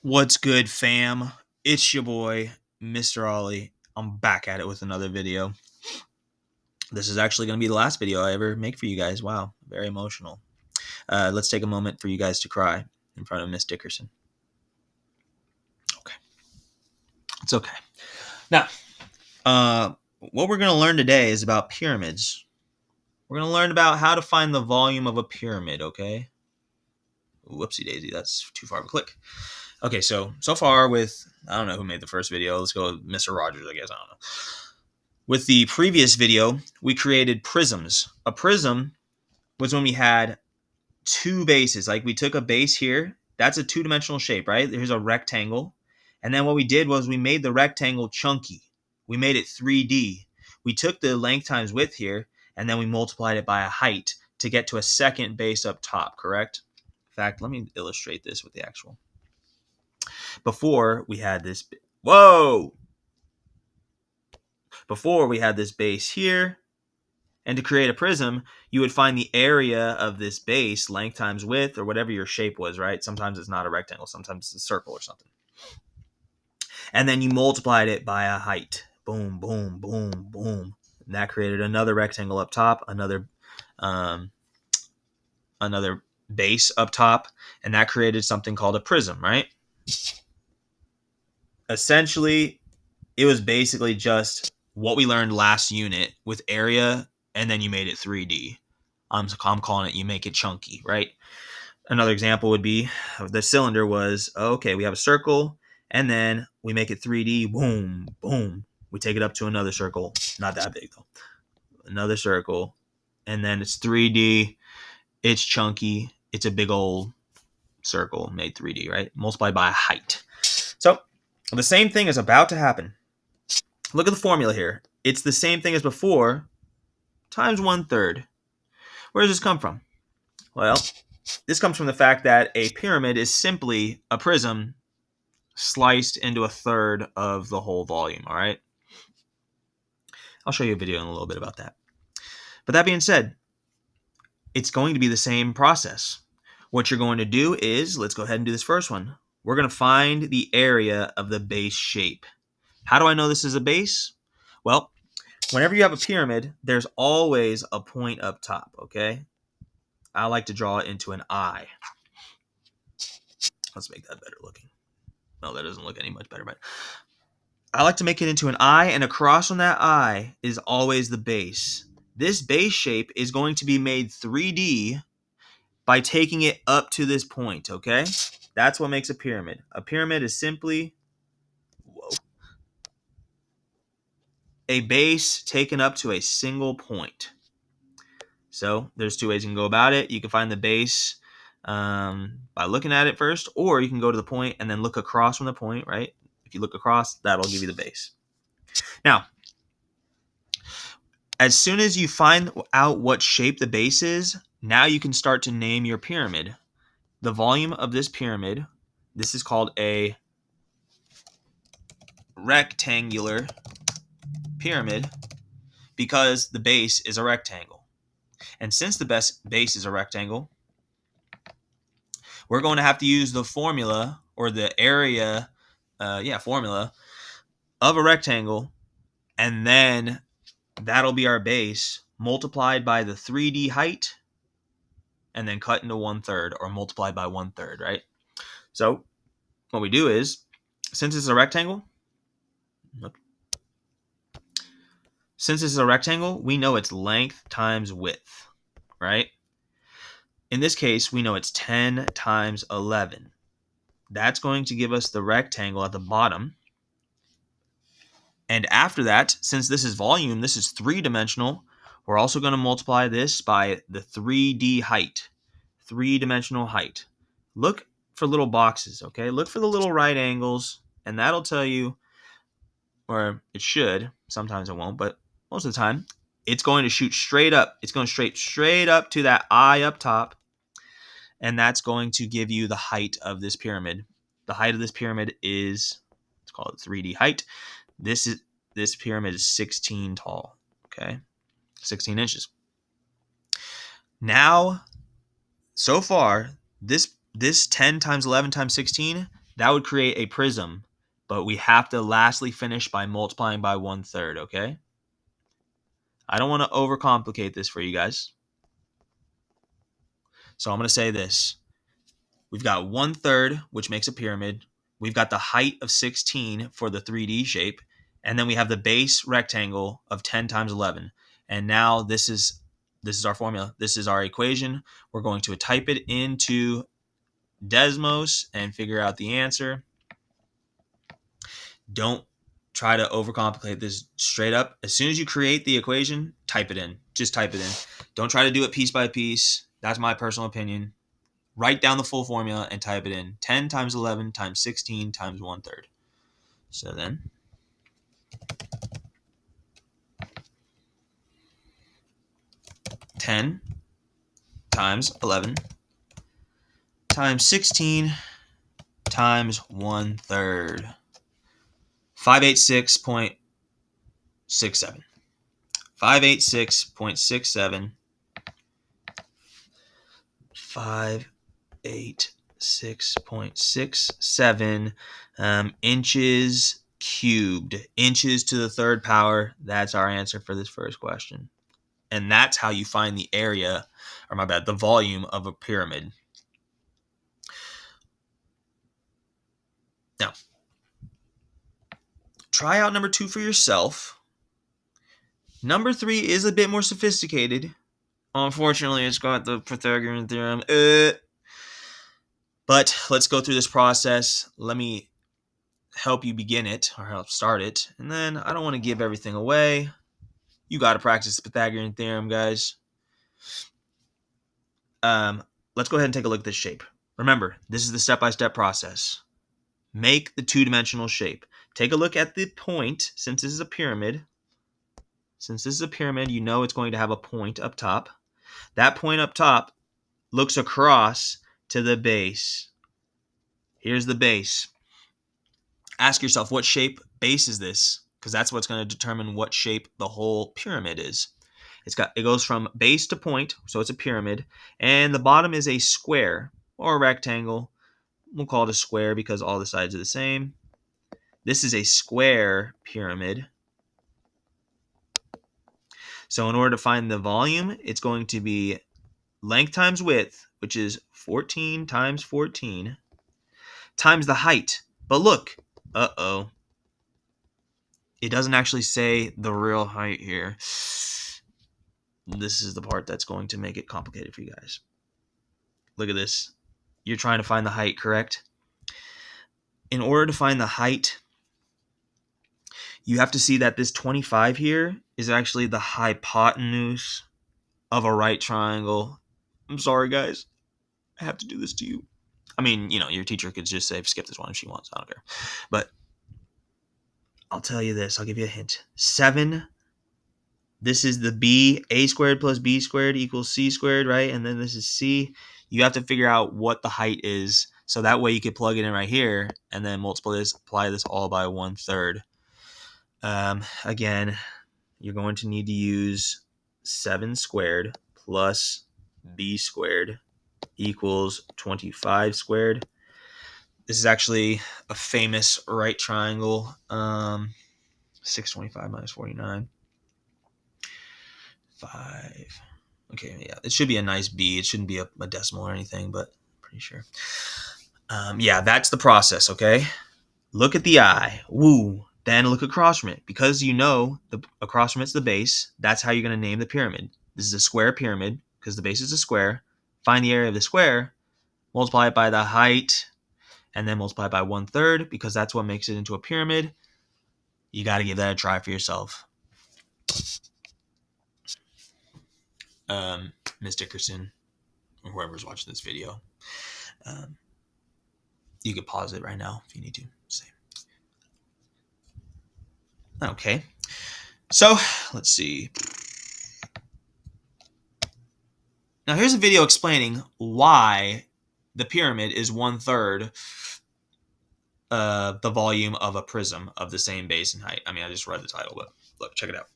What's good, fam? It's your boy, Mr. Ollie. I'm back at it with another video. This is actually going to be the last video I ever make for you guys. Wow, very emotional. Let's take a moment for you guys to cry in front of Miss Dickerson. Okay. It's okay. Now, what we're going to learn today is about pyramids. We're going to learn about how to find the volume of a pyramid, okay? Whoopsie daisy, that's too far of a click. Okay, so far with, I don't know who made the first video. Let's go with Mr. Rogers, I guess. I don't know. With the previous video, we created prisms. A prism was when we had two bases. Like we took a base here. That's a two-dimensional shape, right? Here's a rectangle. And then what we did was we made the rectangle chunky. We made it 3D. We took the length times width here, and then we multiplied it by a height to get to a second base up top, correct? In fact, let me illustrate this with the actual. Before we had this, Before we had this base here, and to create a prism, you would find the area of this base, length times width, or whatever your shape was, right? Sometimes it's not a rectangle, sometimes it's a circle or something. And then you multiplied it by a height. Boom, boom, boom, boom. And that created another rectangle up top, another base up top, and that created something called a prism, right? Essentially, it was basically just what we learned last unit with area, and then you made it 3D. I'm calling it, you make it chunky, right? Another example would be the cylinder was, okay, we have a circle, and then we make it 3D, boom, boom. We take it up to another circle, not that big though. Another circle, and then it's 3D, it's chunky, it's a big old circle made 3D, right? Multiplied by a height. So the same thing is about to happen. Look at the formula here. It's the same thing as before, times 1/3. Where does this come from? Well, this comes from the fact that a pyramid is simply a prism sliced into a third of the whole volume, all right? I'll show you a video in a little bit about that. But that being said, it's going to be the same process. What you're going to do is, let's go ahead and do this first one. We're going to find the area of the base shape. How do I know this is a base? Well, whenever you have a pyramid, there's always a point up top, okay? I like to draw it into an eye. Let's make that better looking. No, that doesn't look any much better, but I like to make it into an eye, and across from that eye is always the base. This base shape is going to be made 3D by taking it up to this point, okay? That's what makes a pyramid. A pyramid is simply a base taken up to a single point. So there's two ways you can go about it. You can find the base by looking at it first, or you can go to the point and then look across from the point, right? If you look across, that'll give you the base. Now, as soon as you find out what shape the base is, now you can start to name your pyramid. The volume of this pyramid, this is called a rectangular pyramid because the base is a rectangle. And since the base is a rectangle, we're going to have to use the formula or the area, formula of a rectangle, and then that'll be our base multiplied by the 3D height and then cut into 1/3 or multiplied by 1/3, right? So what we do is, since it's a rectangle, we know its length times width, right? In this case, we know it's 10 times 11. That's going to give us the rectangle at the bottom. And after that, since this is volume, this is three-dimensional, we're also going to multiply this by the 3D height, three-dimensional height. Look for little boxes, okay? Look for the little right angles, and that'll tell you, or it should, sometimes it won't, but most of the time, it's going to shoot straight up. It's going to straight up to that eye up top, and that's going to give you the height of this pyramid. The height of this pyramid is, let's call it 3D height. This pyramid is 16 tall, okay? 16 inches. Now, so far, this 10 times 11 times 16, That would create a prism, but we have to lastly finish by multiplying by 1/3, okay? I don't want to overcomplicate this for you guys. So I'm going to say this. We've got 1/3, which makes a pyramid. We've got the height of 16 for the 3D shape. And then we have the base rectangle of 10 times 11. And now this is our formula. This is our equation. We're going to type it into Desmos and figure out the answer. Don't try to overcomplicate this straight up. As soon as you create the equation, type it in. Just type it in. Don't try to do it piece by piece. That's my personal opinion. Write down the full formula and type it in. 10 times 11 times 16 times 1/3. So then, ten times 11 times 16 times 1/3. 586.67. 586.67. 586.67 inches cubed. Inches to the third power. That's our answer for this first question. And that's how you find the area, or my bad, the volume of a pyramid. Now, try out number 2 for yourself. Number 3 is a bit more sophisticated. Unfortunately, it's got the Pythagorean theorem. But let's go through this process. Let me help you begin it, or help start it. And then I don't want to give everything away. You got to practice the Pythagorean theorem, guys. Let's go ahead and take a look at this shape. Remember, this is the step-by-step process. Make the two-dimensional shape. Take a look at the point. Since this is a pyramid, you know it's going to have a point up top. That point up top looks across to the base. Here's the base. Ask yourself, what shape base is this? Because that's what's going to determine what shape the whole pyramid is. It goes from base to point, so it's a pyramid, and the bottom is a square or a rectangle. We'll call it a square because all the sides are the same. This is a square pyramid. So in order to find the volume, it's going to be length times width, which is 14 times 14, times the height. But look, it doesn't actually say the real height here. This is the part that's going to make it complicated for you guys. Look at this. You're trying to find the height, correct? In order to find the height, you have to see that this 25 here is actually the hypotenuse of a right triangle. I'm sorry, guys. I have to do this to you. I mean, your teacher could just say, skip this one if she wants. I don't care. But I'll tell you this. I'll give you a hint. 7. This is the b. A squared plus b squared equals c squared, right? And then this is c. You have to figure out what the height is. So that way you could plug it in right here and then apply this all by 1/3. Again, you're going to need to use 7 squared plus b squared equals 25 squared. This is actually a famous right triangle. 625 minus 49. 5. Okay, yeah, it should be a nice B. It shouldn't be a decimal or anything, but I'm pretty sure. Yeah, that's the process, okay? Look at the eye. Woo. Then look across from it. Because the across from it's the base, that's how you're going to name the pyramid. This is a square pyramid because the base is a square. Find the area of the square, multiply it by the height, and then multiply it by 1/3 because that's what makes it into a pyramid. You got to give that a try for yourself. Ms. Dickerson, or whoever's watching this video, you could pause it right now if you need to. Same. Okay. So, let's see. Now, here's a video explaining why the pyramid is 1/3 the volume of a prism of the same base and height. I mean, I just read the title, but look, check it out.